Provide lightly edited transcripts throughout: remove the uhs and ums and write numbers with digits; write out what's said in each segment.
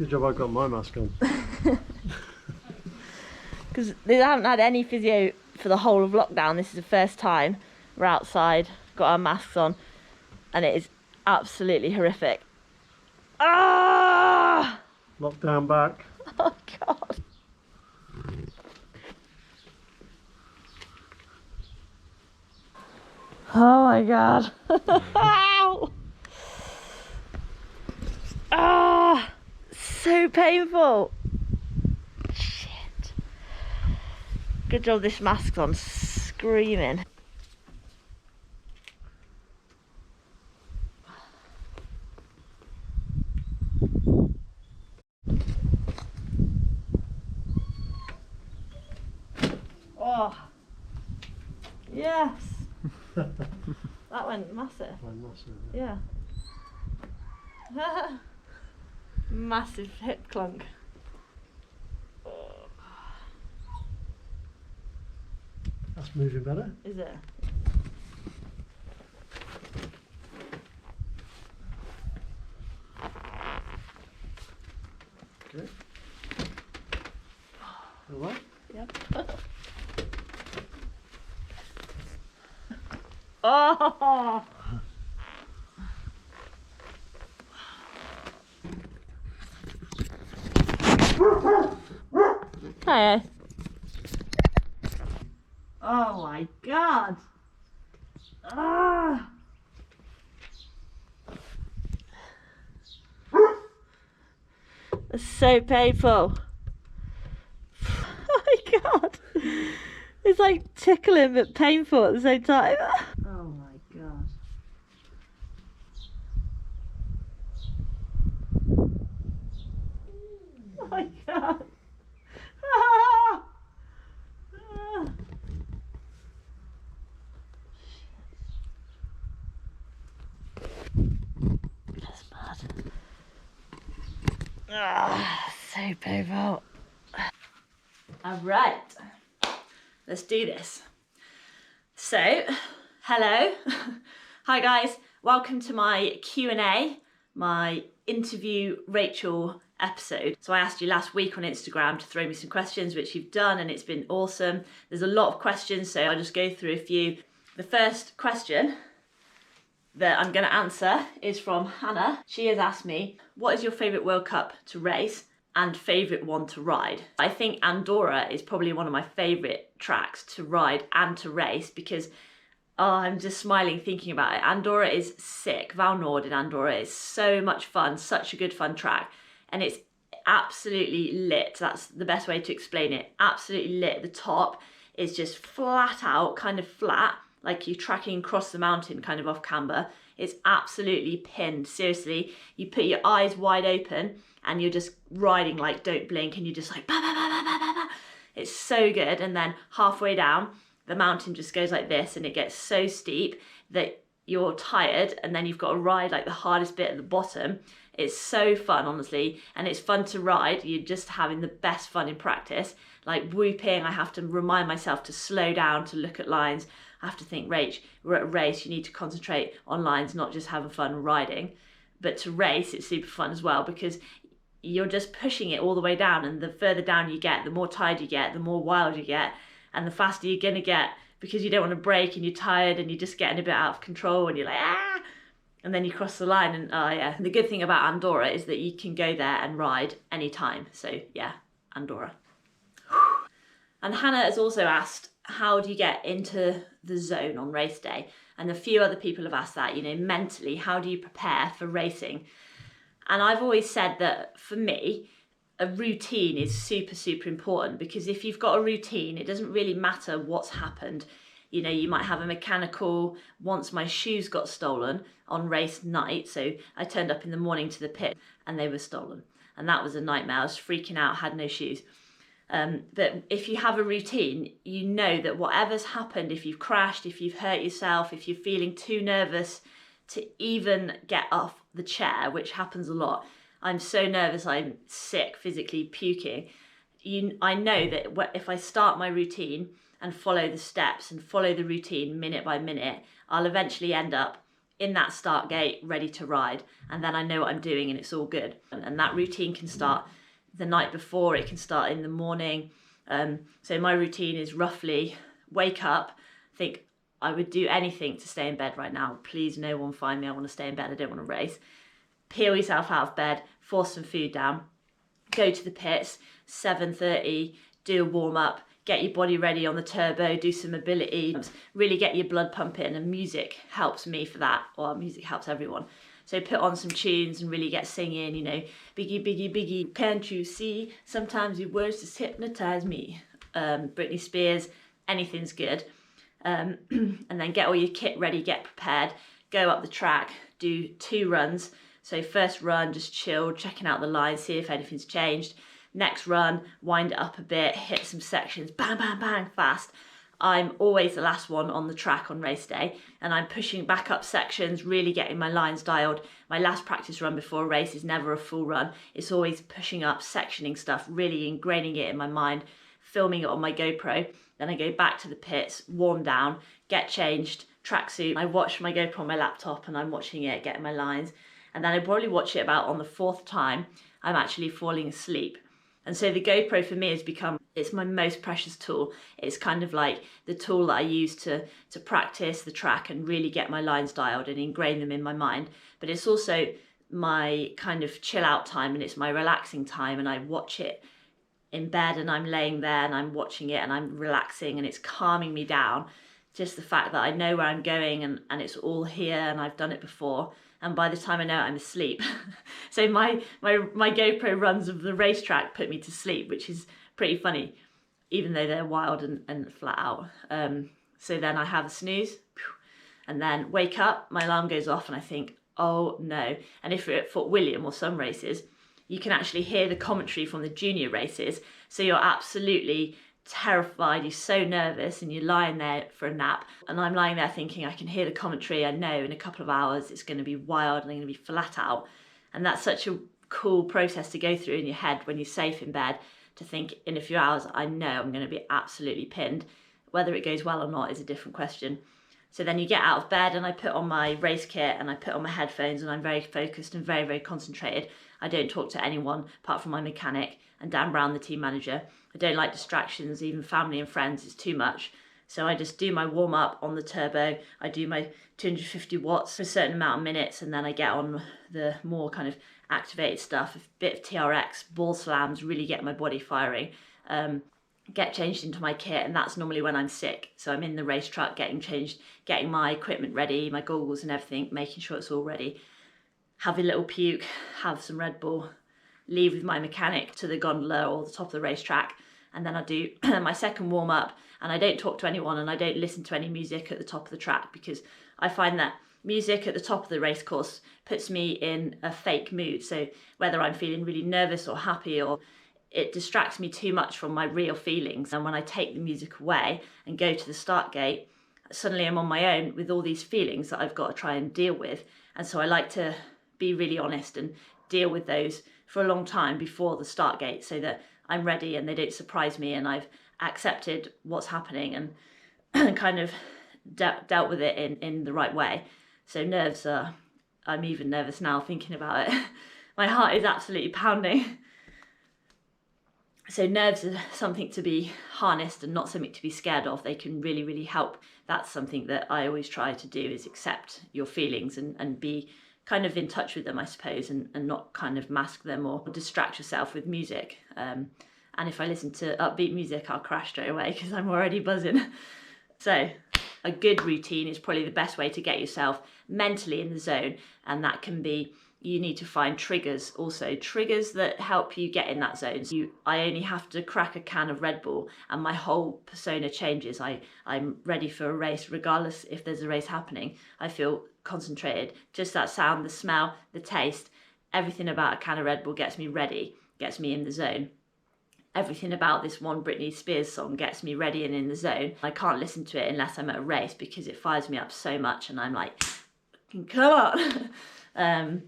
Good job I got my mask on. Because they haven't had any physio for the whole of lockdown. This is the first time we're outside, got our masks on, and it is absolutely horrific. Ah! Lockdown back. Oh God. Oh my God. Ow! Ah! So painful. Shit. Good job this mask's on, screaming. Oh, yes. That went massive. Yeah. Massive hip clunk. That's moving better. Is it? Okay. All right. Yep. Oh! Hi. Oh my God. Ah. It's so painful. Oh my God. It's like tickling but painful at the same time. Oh my God. Oh my God. Ah. Ah. That's bad. Ah, so painful. Alright, let's do this. So, hello. Hi guys, welcome to my Q&A, my interview Rachel episode. So I asked you last week on Instagram to throw me some questions, which you've done, and it's been awesome. There's a lot of questions, so I'll just go through a few. The first question that I'm going to answer is from Hannah. She has asked me, what is your favourite World Cup to race and favourite one to ride? I think Andorra is probably one of my favourite tracks to ride and to race because I'm just smiling thinking about it. Andorra is sick. Val Nord in Andorra is so much fun, such a good fun track, and it's absolutely lit. That's the best way to explain it. Absolutely lit. The top is just flat out, kind of flat, like you're tracking across the mountain kind of off camber. It's absolutely pinned. Seriously, you put your eyes wide open and you're just riding like don't blink, and you're just like bah, bah, bah, bah, bah, bah, bah. It's so good. And then halfway down the mountain just goes like this, and it gets so steep that you're tired, and then you've got to ride like the hardest bit at the bottom. It's so fun, honestly, and it's fun to ride. You're just having the best fun in practice. Like whooping, I have to remind myself to slow down, to look at lines. I have to think, Rach, we're at a race, you need to concentrate on lines, not just having fun riding. But to race, it's super fun as well because you're just pushing it all the way down, and the further down you get, the more tired you get, the more wild you get, and the faster you're gonna get because you don't want to break and you're tired and you're just getting a bit out of control and you're like, ah! And then you cross the line, and oh yeah. The good thing about Andorra is that you can go there and ride anytime. So yeah, Andorra. And Hannah has also asked, how do you get into the zone on race day? And a few other people have asked that, you know, mentally, how do you prepare for racing? And I've always said that for me, a routine is super, super important, because if you've got a routine, it doesn't really matter what's happened. You know, you might have a mechanical. Once my shoes got stolen on race night, so I turned up in the morning to the pit and they were stolen. And that was a nightmare. I was freaking out, had no shoes. But if you have a routine, you know that whatever's happened, if you've crashed, if you've hurt yourself, if you're feeling too nervous to even get off the chair, which happens a lot, I'm so nervous, I'm sick, physically puking. I know that if I start my routine and follow the steps and follow the routine minute by minute, I'll eventually end up in that start gate, ready to ride. And then I know what I'm doing and it's all good. And that routine can start the night before, it can start in the morning. So my routine is roughly wake up, think I would do anything to stay in bed right now. Please, no one find me. I want to stay in bed. I don't want to race. Peel yourself out of bed, force some food down, go to the pits, 7:30, do a warm up, get your body ready on the turbo, do some mobility, really get your blood pumping, and music helps me for that. Well, music helps everyone. So put on some tunes and really get singing, you know, biggie, biggie, biggie, can't you see? Sometimes your words just hypnotize me. Britney Spears, anything's good. And then get all your kit ready, get prepared, go up the track, do 2 runs. So first run, just chill, checking out the line, see if anything's changed. Next run, wind it up a bit, hit some sections, bang, bang, bang, fast. I'm always the last one on the track on race day, and I'm pushing back up sections, really getting my lines dialed. My last practice run before a race is never a full run. It's always pushing up, sectioning stuff, really ingraining it in my mind, filming it on my GoPro. Then I go back to the pits, warm down, get changed, tracksuit. I watch my GoPro on my laptop and I'm watching it, getting my lines. And then I probably watch it about on the 4th time, I'm actually falling asleep. And so the GoPro for me has become, it's my most precious tool. It's kind of like the tool that I use to practice the track and really get my lines dialed and ingrain them in my mind. But it's also my kind of chill out time, and it's my relaxing time, and I watch it in bed and I'm laying there and I'm watching it and I'm relaxing and it's calming me down. Just the fact that I know where I'm going and it's all here and I've done it before. And by the time I know it, I'm asleep. So my GoPro runs of the racetrack put me to sleep, which is pretty funny, even though they're wild and flat out. So then I have a snooze and then wake up, my alarm goes off and I think, oh no. And if you're at Fort William or some races, you can actually hear the commentary from the junior races. So you're absolutely terrified, you're so nervous and you're lying there for a nap. And I'm lying there thinking I can hear the commentary. I know in a couple of hours it's going to be wild and I'm going to be flat out. And that's such a cool process to go through in your head when you're safe in bed, to think in a few hours, I know I'm going to be absolutely pinned. Whether it goes well or not is a different question. So then you get out of bed and I put on my race kit and I put on my headphones and I'm very focused and very, very concentrated. I don't talk to anyone apart from my mechanic and Dan Brown, the team manager. I don't like distractions, even family and friends, it's too much. So I just do my warm up on the turbo. I do my 250 watts for a certain amount of minutes and then I get on the more kind of activated stuff, a bit of TRX, ball slams, really get my body firing. Get changed into my kit, and that's normally when I'm sick. So I'm in the race truck getting changed, getting my equipment ready, my goggles and everything, making sure it's all ready. Have a little puke, have some Red Bull, leave with my mechanic to the gondola or the top of the racetrack, and then I do my second warm up, and I don't talk to anyone and I don't listen to any music at the top of the track, because I find that music at the top of the race course puts me in a fake mood. So whether I'm feeling really nervous or happy, or it distracts me too much from my real feelings. And when I take the music away and go to the start gate, suddenly I'm on my own with all these feelings that I've got to try and deal with. And so I like to be really honest and deal with those for a long time before the start gate, so that I'm ready and they don't surprise me and I've accepted what's happening and kind of dealt with it in the right way. So nerves are, I'm even nervous now thinking about it. My heart is absolutely pounding. So nerves are something to be harnessed and not something to be scared of. They can really, really help. That's something that I always try to do, is accept your feelings and be kind of in touch with them, I suppose, and not kind of mask them or distract yourself with music. And if I listen to upbeat music, I'll crash straight away because I'm already buzzing. So a good routine is probably the best way to get yourself mentally in the zone. And that can be, you need to find triggers also, triggers that help you get in that zone. I only have to crack a can of Red Bull and my whole persona changes. I'm ready for a race, regardless if there's a race happening. I feel concentrated. Just that sound, the smell, the taste, everything about a can of Red Bull gets me ready, gets me in the zone. Everything about this one Britney Spears song gets me ready and in the zone. I can't listen to it unless I'm at a race because it fires me up so much and I'm like, come on.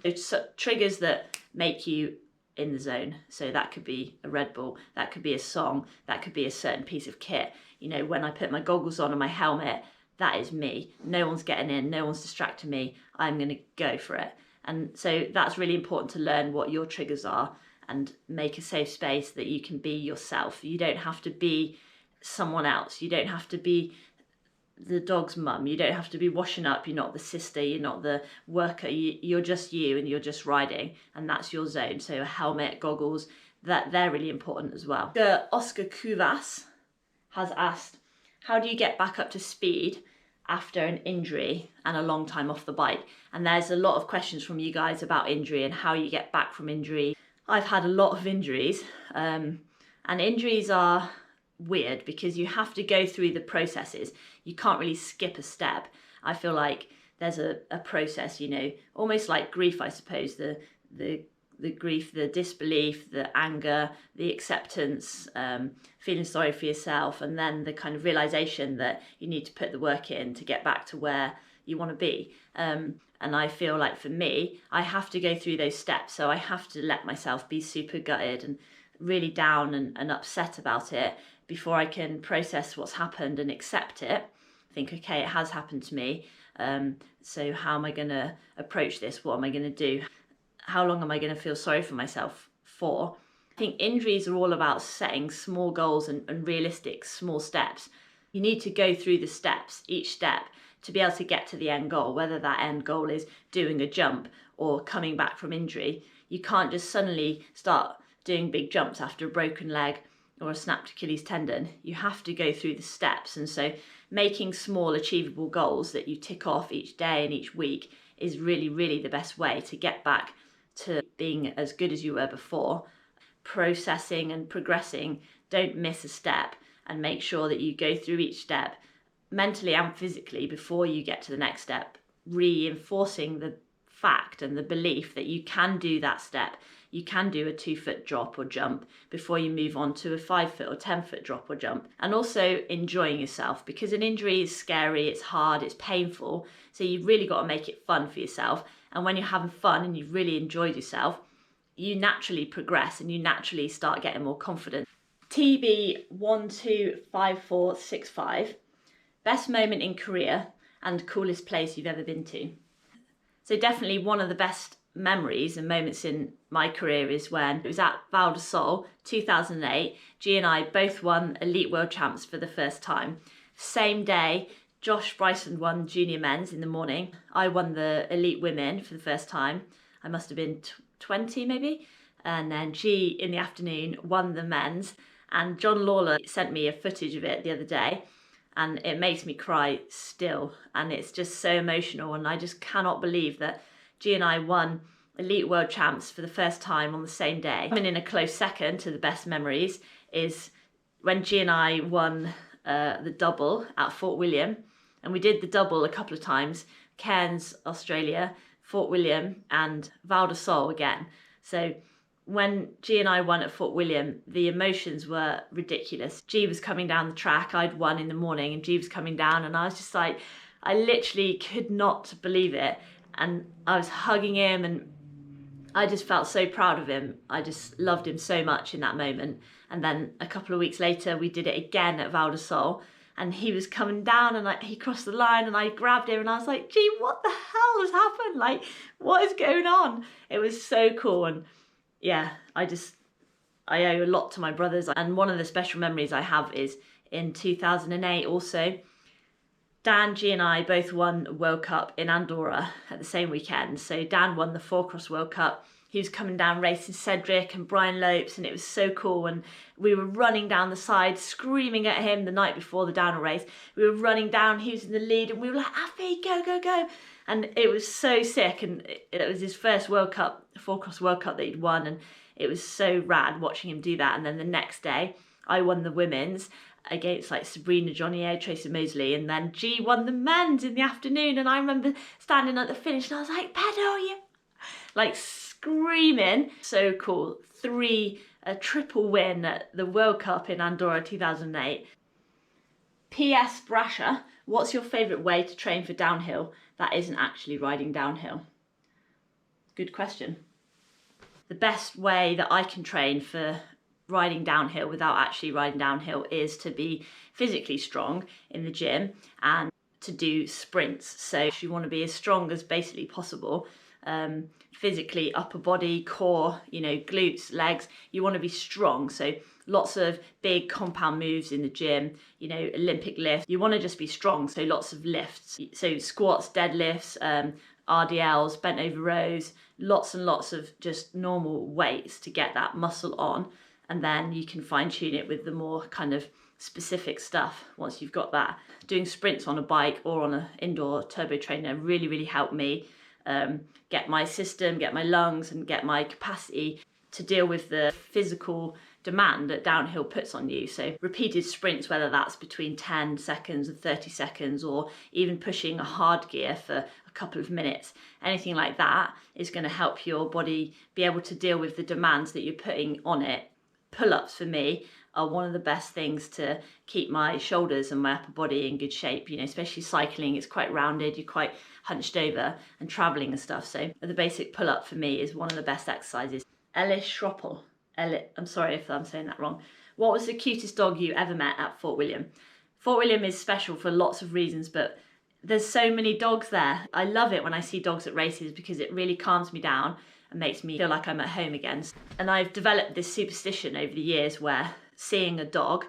It's triggers that make you in the zone. So that could be a Red Bull, that could be a song, that could be a certain piece of kit. You know, when I put my goggles on and my helmet, that is me. No one's getting in, no one's distracting me. I'm going to go for it. And so that's really important to learn what your triggers are and make a safe space that you can be yourself. You don't have to be someone else. You don't have to be the dog's mum. You don't have to be washing up. You're not the sister. You're not the worker. You're just you, and you're just riding, and that's your zone. So a helmet, goggles, they're really important as well. Oscar Cuvas has asked, how do you get back up to speed after an injury and a long time off the bike? And there's a lot of questions from you guys about injury and how you get back from injury. I've had a lot of injuries, and injuries are weird because you have to go through the processes. You can't really skip a step. I feel like there's a process, almost like grief, I suppose, the grief, the disbelief, the anger, the acceptance, feeling sorry for yourself, and then the kind of realization that you need to put the work in to get back to where you want to be. And I feel like for me, I have to go through those steps. So I have to let myself be super gutted and really down and upset about it before I can process what's happened and accept it. Think, okay, it has happened to me. So how am I going to approach this? What am I going to do? How long am I going to feel sorry for myself for? I think injuries are all about setting small goals and realistic small steps. You need to go through the steps, each step, to be able to get to the end goal, whether that end goal is doing a jump or coming back from injury. You can't just suddenly start doing big jumps after a broken leg or a snapped Achilles tendon. You have to go through the steps. And so making small achievable goals that you tick off each day and each week is really, really the best way to get back to being as good as you were before. Processing and progressing, don't miss a step, and make sure that you go through each step mentally and physically before you get to the next step, reinforcing the fact and the belief that you can do that step. You can do a 2-foot drop or jump before you move on to a 5-foot or 10-foot drop or jump. And also enjoying yourself, because an injury is scary, it's hard, it's painful. So you've really got to make it fun for yourself. And when you're having fun and you've really enjoyed yourself, you naturally progress and you naturally start getting more confident. TB125465, best moment in Korea and coolest place you've ever been to. So definitely one of the best memories and moments in my career is when it was at Val de Sol 2008. G and I both won Elite World Champs for the first time. Same day, Josh Bryson won junior men's in the morning. I won the elite women for the first time. I must have been 20 maybe. And then G in the afternoon won the men's. And John Lawler sent me a footage of it the other day. And it makes me cry still. And it's just so emotional. And I just cannot believe that G and I won Elite World Champs for the first time on the same day. And in a close second to the best memories is when G and I won the double at Fort William. And we did the double a couple of times. Cairns, Australia, Fort William, and Val de Sol again. So when G and I won at Fort William, the emotions were ridiculous. G was coming down the track. I'd won in the morning and G was coming down, and I was just like, I literally could not believe it. And I was hugging him and I just felt so proud of him. I just loved him so much in that moment. And then a couple of weeks later, we did it again at Val de Sol. And he was coming down and he crossed the line and I grabbed him and I was like, gee, what the hell has happened? Like, what is going on? It was so cool. And yeah, I owe a lot to my brothers. And one of the special memories I have is in 2008 also. Dan, G and I both won a World Cup in Andorra at the same weekend. So Dan won the 4-cross World Cup. He was coming down racing Cedric and Brian Lopes, and it was so cool. And we were running down the side, screaming at him the night before the downhill race. We were running down, he was in the lead, and we were like, Afi, go, go, go. And it was so sick. And it was his first World Cup, 4-cross World Cup that he'd won. And it was so rad watching him do that. And then the next day, I won the women's against like Sabrina Johnnier, Tracy Mosley, and then G won the men's in the afternoon. And I remember standing at the finish and I was like, pedal, you, like screaming. So cool. A triple win at the World Cup in Andorra 2008. P.S. Brasher, what's your favourite way to train for downhill that isn't actually riding downhill? Good question. The best way that I can train for riding downhill without actually riding downhill is to be physically strong in the gym and to do sprints. So you want to be as strong as basically possible. Physically, upper body, core, glutes, legs, you want to be strong. So lots of big compound moves in the gym, Olympic lift. You want to just be strong. So lots of lifts. So squats, deadlifts, RDLs, bent over rows, lots and lots of just normal weights to get that muscle on. And then you can fine tune it with the more kind of specific stuff once you've got that. Doing sprints on a bike or on an indoor turbo trainer really, really helped me get my system, get my lungs, and get my capacity to deal with the physical demand that downhill puts on you. So repeated sprints, whether that's between 10 seconds and 30 seconds, or even pushing a hard gear for a couple of minutes, anything like that is going to help your body be able to deal with the demands that you're putting on it. Pull-ups for me are one of the best things to keep my shoulders and my upper body in good shape, especially cycling. It's quite rounded, you're quite hunched over, and traveling and stuff. So the basic pull-up for me is one of the best exercises. Ellis Schroppel. I'm sorry if I'm saying that wrong. What was the cutest dog you ever met at Fort William? Fort William is special for lots of reasons, but there's so many dogs there. I love it when I see dogs at races because it really calms me down and makes me feel like I'm at home again. And I've developed this superstition over the years where seeing a dog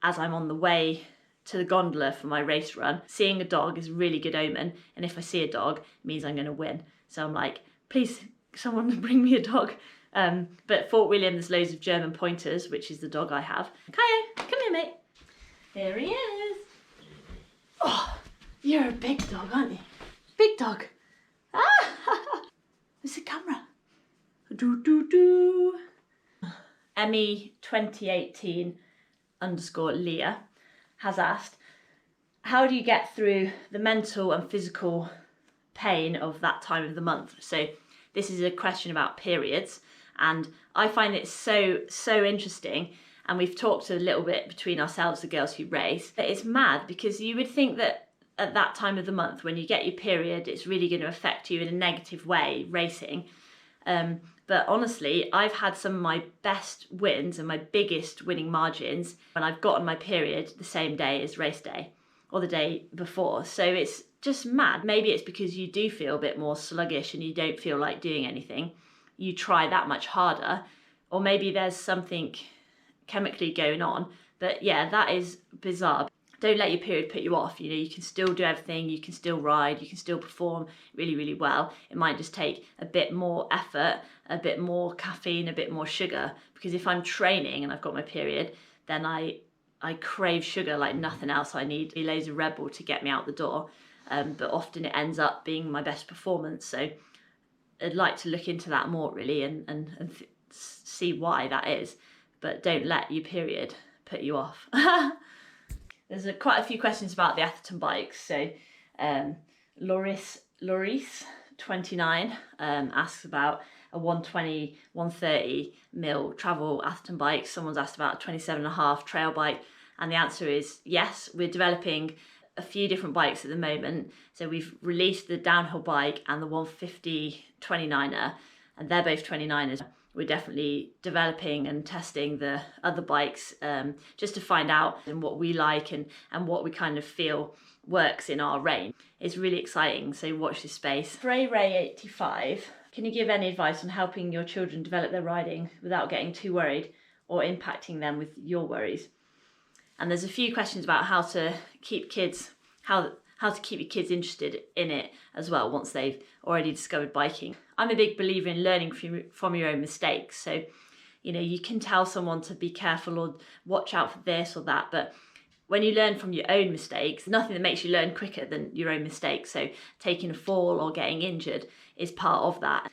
as I'm on the way to the gondola for my race run, seeing a dog is a really good omen. And if I see a dog, it means I'm going to win. So I'm like, please, someone bring me a dog. But Fort William, there's loads of German pointers, which is the dog I have. Kaio, come here, mate. Here he is. Oh, you're a big dog, aren't you? Big dog. Ah, there's a camera. Do. Emmy 2018 _ Leah has asked, how do you get through the mental and physical pain of that time of the month? So this is a question about periods, and I find it so interesting, and we've talked a little bit between ourselves, the girls who race, that it's mad because you would think that at that time of the month when you get your period it's really going to affect you in a negative way racing, but honestly I've had some of my best wins and my biggest winning margins when I've gotten my period the same day as race day or the day before. So it's just mad. Maybe it's because you do feel a bit more sluggish and you don't feel like doing anything, you try that much harder, or maybe there's something chemically going on. But yeah, that is bizarre. Don't let your period put you off. You can still do everything, you can still ride, you can still perform really, really well. It might just take a bit more effort, a bit more caffeine, a bit more sugar. Because if I'm training and I've got my period, then I crave sugar like nothing else. I need loads of Red Bull to get me out the door. But often it ends up being my best performance. So I'd like to look into that more really and see why that is. But don't let your period put you off. There's quite a few questions about the Atherton bikes. So Loris 29 asks about a 120, 130 mil travel Atherton bike. Someone's asked about a 27.5 trail bike. And the answer is yes, we're developing a few different bikes at the moment. So we've released the downhill bike and the 150 29er, and they're both 29ers. We're definitely developing and testing the other bikes just to find out what we like and what we kind of feel works in our range. It's really exciting, so watch this space. Ray85, can you give any advice on helping your children develop their riding without getting too worried or impacting them with your worries? And there's a few questions about how to keep kids, how to keep your kids interested in it as well once they've already discovered biking. I'm a big believer in learning from your own mistakes. So, you can tell someone to be careful or watch out for this or that, but when you learn from your own mistakes, nothing that makes you learn quicker than your own mistakes. So taking a fall or getting injured is part of that.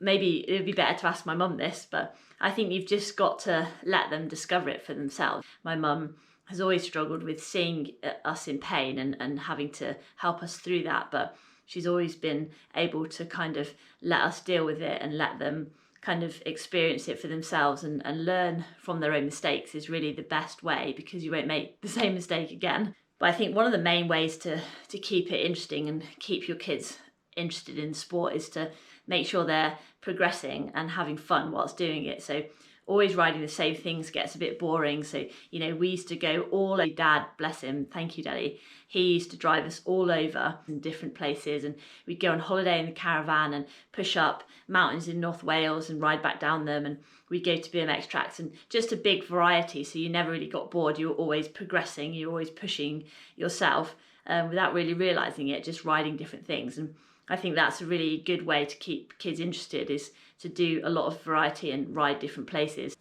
Maybe it would be better to ask my mum this, but I think you've just got to let them discover it for themselves. My mum has always struggled with seeing us in pain and having to help us through that, but she's always been able to kind of let us deal with it and let them kind of experience it for themselves and learn from their own mistakes is really the best way, because you won't make the same mistake again. But I think one of the main ways to keep it interesting and keep your kids interested in sport is to make sure they're progressing and having fun whilst doing it. So always riding the same things gets a bit boring. So, you know, we used to go all over. Dad, bless him, thank you, Daddy. He used to drive us all over in different places, and we'd go on holiday in the caravan and push up mountains in North Wales and ride back down them, and we'd go to BMX tracks, and just a big variety. So you never really got bored. You were always progressing, you were always pushing yourself without really realising it, just riding different things. And I think that's a really good way to keep kids interested, is to do a lot of variety and ride different places.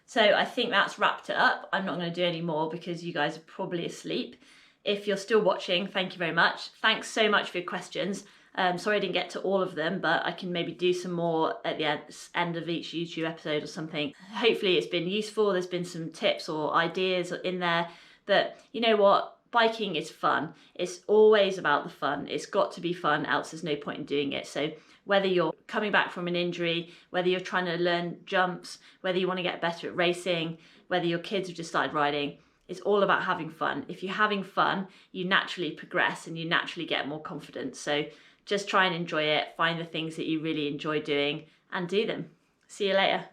So I think that's wrapped it up. I'm not going to do any more because you guys are probably asleep. If you're still watching, thank you very much. Thanks so much for your questions. Sorry I didn't get to all of them, but I can maybe do some more at the end of each YouTube episode or something. Hopefully it's been useful. There's been some tips or ideas in there. But you know what? Biking is fun. It's always about the fun. It's got to be fun, else there's no point in doing it. So whether you're coming back from an injury, whether you're trying to learn jumps, whether you want to get better at racing, whether your kids have just started riding, it's all about having fun. If you're having fun, you naturally progress and you naturally get more confidence. So just try and enjoy it. Find the things that you really enjoy doing and do them. See you later.